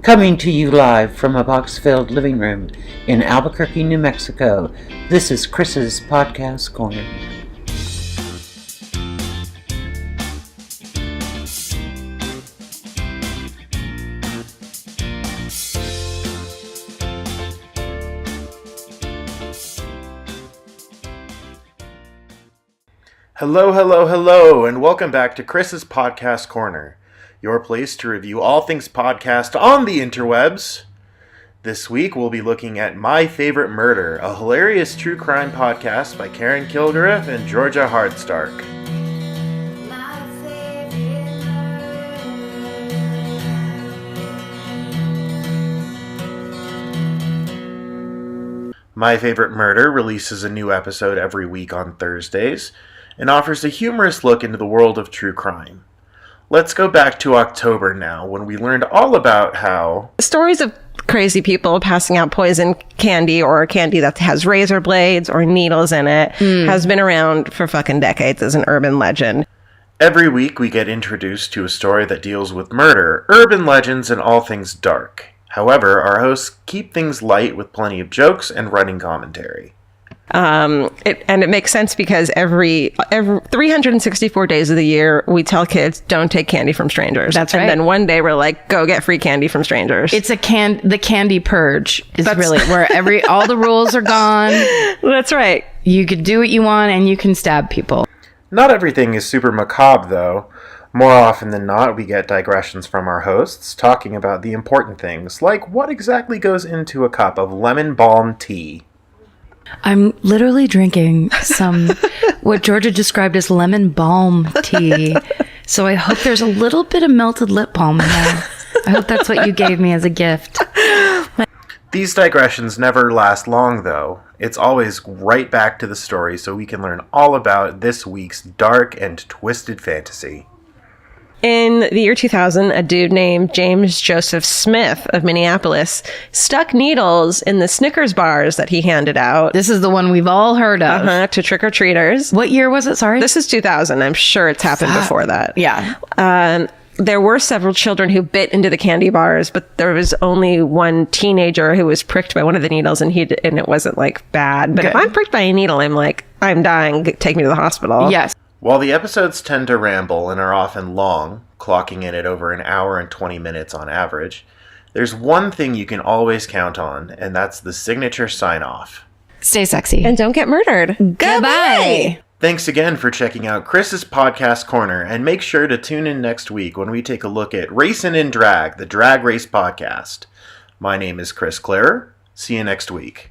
Coming to you live from a box-filled living room in Albuquerque, New Mexico, this is Chris's Podcast Corner. Hello, and welcome back to Chris's Podcast Corner, your place to review all things podcast on the interwebs. This week, we'll be looking at My Favorite Murder, a hilarious true crime podcast by Karen Kilgariff and Georgia Hardstark. My Favorite Murder releases a new episode every week on Thursdays and offers a humorous look into the world of true crime. Let's go back to October now, when we learned all about how stories of crazy people passing out poison candy or candy that has razor blades or needles in it has been around for fucking decades as an urban legend. Every week we get introduced to a story that deals with murder, urban legends, and all things dark. However, our hosts keep things light with plenty of jokes and running commentary. It makes sense because every 364 days of the year, we tell kids, don't take candy from strangers. That's right. And then one day we're like, go get free candy from strangers. It's the candy purge is really where all the rules are gone. That's right. You could do what you want and you can stab people. Not everything is super macabre, though. More often than not, we get digressions from our hosts talking about the important things, like what exactly goes into a cup of lemon balm tea. I'm literally drinking some what Georgia described as lemon balm tea. So I hope there's a little bit of melted lip balm in there. I hope that's what you gave me as a gift. These digressions never last long, though. It's always right back to the story so we can learn all about this week's dark and twisted fantasy. In the year 2000, a dude named James Joseph Smith of Minneapolis stuck needles in the Snickers bars that he handed out. This is the one we've all heard of. To trick-or-treaters. What year was it? Sorry? This is 2000. I'm sure it's happened before that. Yeah. There were several children who bit into the candy bars, but there was only one teenager who was pricked by one of the needles, and it wasn't like bad. But Good. if I'm pricked by a needle, I'm like, I'm dying. Take me to the hospital. Yes. While the episodes tend to ramble and are often long, clocking in at over an hour and 20 minutes on average, there's one thing you can always count on, and that's the signature sign-off. Stay sexy. And don't get murdered. Goodbye. Thanks again for checking out Chris's Podcast Corner, and make sure to tune in next week when we take a look at Racin' in Drag, the Drag Race podcast. My name is Ayres-Klarer. See you next week.